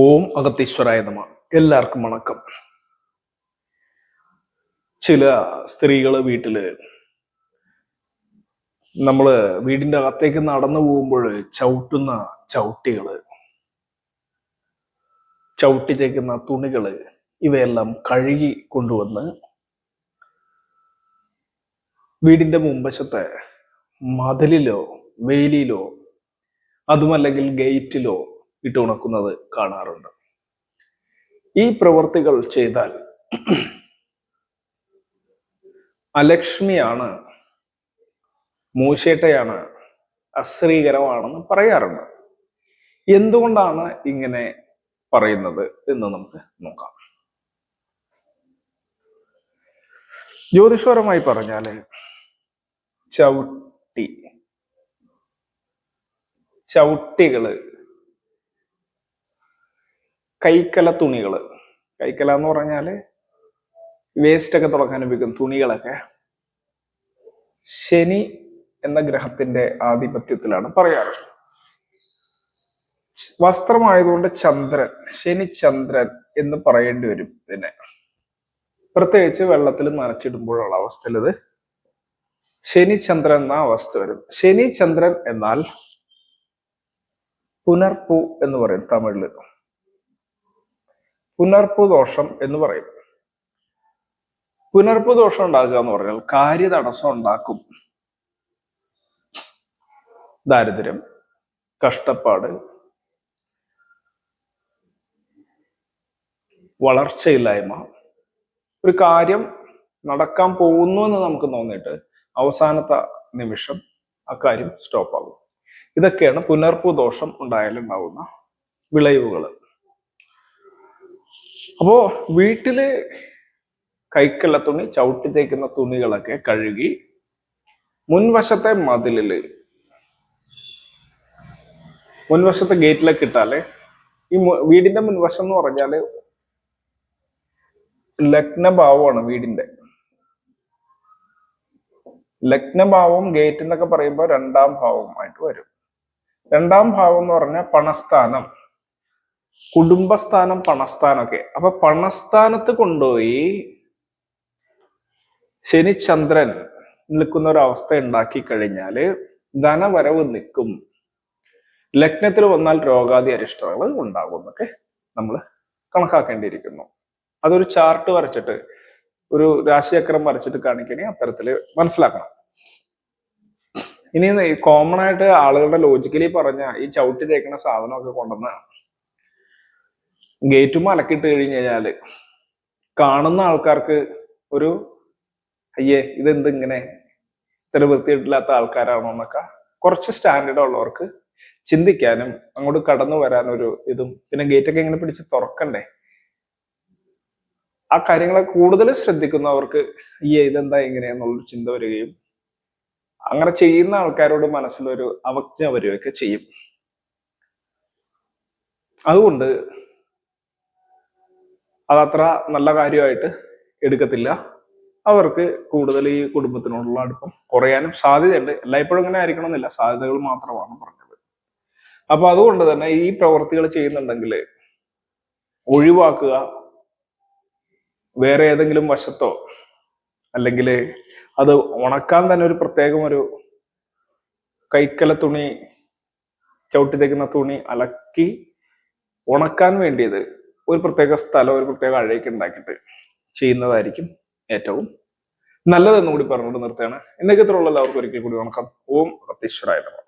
ഓം അഗത്തീശ്വരായ നമ. എല്ലാവർക്കും വണക്കം. ചില സ്ത്രീകള് നമ്മള് വീടിന്റെ അകത്തേക്ക് നടന്നു പോകുമ്പോൾ ചവിട്ടുന്ന ചവിട്ടികള്, ചവിട്ടി തേക്കുന്ന തുണികള്, ഇവയെല്ലാം കഴുകി കൊണ്ടുവന്ന് വീടിന്റെ മുൻവശത്തെ മതിലിലോ വേലിയിലോ അതുമല്ലെങ്കിൽ ഗേറ്റിലോ ഇട്ട് ഉണക്കുന്നത് കാണാറുണ്ട്. ഈ പ്രവൃത്തികൾ ചെയ്താൽ അലക്ഷ്മിയാണ്, മൂശേട്ടയാണ്, അശ്രീകരമാണെന്ന് പറയാറുണ്ട്. എന്തുകൊണ്ടാണ് ഇങ്ങനെ പറയുന്നത് എന്ന് നമുക്ക് നോക്കാം. ജ്യോതിഷപരമായി പറഞ്ഞാല് ചവിട്ടികള്, കൈക്കല തുണികള്, കൈക്കല എന്ന് പറഞ്ഞാല് വേസ്റ്റ് ഒക്കെ തുടക്കാൻ ഉപയോഗിക്കുന്ന തുണികളൊക്കെ ശനി എന്ന ഗ്രഹത്തിന്റെ ആധിപത്യത്തിലാണ് പറയാറ്. വസ്ത്രമായതുകൊണ്ട് ചന്ദ്രൻ, ശനി ചന്ദ്രൻ എന്ന് പറയേണ്ടി വരും ഇതിനെ. പ്രത്യേകിച്ച് വെള്ളത്തിൽ നനച്ചിടുമ്പോഴുള്ള അവസ്ഥയിൽ ഇത് ശനി ചന്ദ്രൻ എന്ന അവസ്ഥ വരും. ശനി ചന്ദ്രൻ എന്നാൽ പുനർപ്പു എന്ന് പറയും തമിഴില്. പുനർപ്പു ദോഷം എന്ന് പറയും. പുനർപ്പു ദോഷം ഉണ്ടാക്കുക എന്ന് പറഞ്ഞാൽ കാര്യതടസ്സം ഉണ്ടാക്കും. ദാരിദ്ര്യം, കഷ്ടപ്പാട്, വളർച്ചയില്ലായ്മ, ഒരു കാര്യം നടക്കാൻ പോകുന്നു എന്ന് നമുക്ക് തോന്നിയിട്ട് അവസാനത്തെ നിമിഷം ആ കാര്യം സ്റ്റോപ്പ് ആകും. ഇതൊക്കെയാണ് പുനർപ്പു ദോഷം ഉണ്ടായാലുണ്ടാവുന്ന വിളവുകൾ. അപ്പോ വീട്ടില് കൈക്കല്ല തുണി, ചവിട്ടി തേക്കുന്ന തുണികളൊക്കെ കഴുകി മുൻവശത്തെ മതിലില്, മുൻവശത്തെ ഗേറ്റിലേക്ക് ഇട്ടാല്, ഈ വീടിന്റെ മുൻവശം എന്ന് പറഞ്ഞാല് ലഗ്നഭാവമാണ് വീടിന്റെ. ലഗ്നഭാവം ഗേറ്റ് എന്നൊക്കെ പറയുമ്പോൾ രണ്ടാം ഭാവമായിട്ട് വരും. രണ്ടാം ഭാവം എന്ന് പറഞ്ഞാൽ പണസ്ഥാനം, കുടുംബസ്ഥാനം, പണസ്ഥാനമൊക്കെ. അപ്പൊ പണസ്ഥാനത്ത് കൊണ്ടുപോയി ശനി ചന്ദ്രൻ നിൽക്കുന്ന ഒരു അവസ്ഥ ഉണ്ടാക്കി കഴിഞ്ഞാല് ധനവരവ് നിൽക്കും. ലഗ്നത്തിൽ വന്നാൽ രോഗാദി അരിഷ്ടങ്ങൾ ഉണ്ടാകും എന്നൊക്കെ നമ്മൾ കണക്കാക്കേണ്ടിയിരിക്കുന്നു. അതൊരു ചാർട്ട് വരച്ചിട്ട്, ഒരു രാശിചക്രം വരച്ചിട്ട് കാണിക്കണേ അത്തരത്തില് മനസ്സിലാക്കണം. ഇനി കോമൺ ആയിട്ട് ആളുകളുടെ ലോജിക്കലി പറഞ്ഞ ഈ ചവിട്ടി തേക്കുന്ന സാധനമൊക്കെ കൊണ്ടുവന്ന് ഗേറ്റും അലക്കിട്ട് കഴിഞ്ഞാല് കാണുന്ന ആൾക്കാർക്ക് ഒരു അയ്യേ ഇതെന്ത് ഇങ്ങനെ ഇത്ര വൃത്തിയിട്ടില്ലാത്ത ആൾക്കാരാണോ എന്നൊക്കെ കുറച്ച് സ്റ്റാൻഡേർഡ് ഉള്ളവർക്ക് ചിന്തിക്കാനും അങ്ങോട്ട് കടന്നു വരാനൊരു ഇതും, പിന്നെ ഗേറ്റൊക്കെ ഇങ്ങനെ പിടിച്ച് തുറക്കണ്ടേ, ആ കാര്യങ്ങളെ കൂടുതൽ ശ്രദ്ധിക്കുന്നവർക്ക് അയ്യേ ഇതെന്താ ഇങ്ങനെയെന്നുള്ളൊരു ചിന്ത വരികയും അങ്ങനെ ചെയ്യുന്ന ആൾക്കാരോട് മനസ്സിലൊരു അവജ്ഞ വരികയൊക്കെ ചെയ്യും. അതുകൊണ്ട് അതത്ര നല്ല കാര്യമായിട്ട് എടുക്കത്തില്ല. അവർക്ക് കൂടുതൽ ഈ കുടുംബത്തിനോടുള്ള അടുപ്പം കുറയാനും സാധ്യതയുണ്ട്. എല്ലായ്പ്പോഴും ഇങ്ങനെ ആയിരിക്കണം എന്നില്ല, സാധ്യതകൾ മാത്രമാണ് പറഞ്ഞത്. അപ്പൊ അതുകൊണ്ട് തന്നെ ഈ പ്രവൃത്തികൾ ചെയ്യുന്നുണ്ടെങ്കിൽ ഒഴിവാക്കുക. വേറെ ഏതെങ്കിലും വശത്തോ അല്ലെങ്കിൽ അത് ഉണക്കാൻ തന്നെ ഒരു പ്രത്യേകം ഒരു കൈക്കല തുണി, ചവിട്ടി തേക്കുന്ന തുണി അലക്കി ഉണക്കാൻ വേണ്ടിയത് ഒരു പ്രത്യേക സ്ഥലം, ഒരു പ്രത്യേക അഴയ്ക്ക് ഉണ്ടാക്കിയിട്ട് ചെയ്യുന്നതായിരിക്കും ഏറ്റവും നല്ലതെന്നും കൂടി പറഞ്ഞുകൊണ്ട് നിർത്തുകയാണ്. എന്നൊക്കെ ഇത്രയുള്ള എല്ലാവർക്കും ഒരിക്കൽ കൂടി വണക്കം. ഓം അഗത്തീശ്വരായ നമഃ.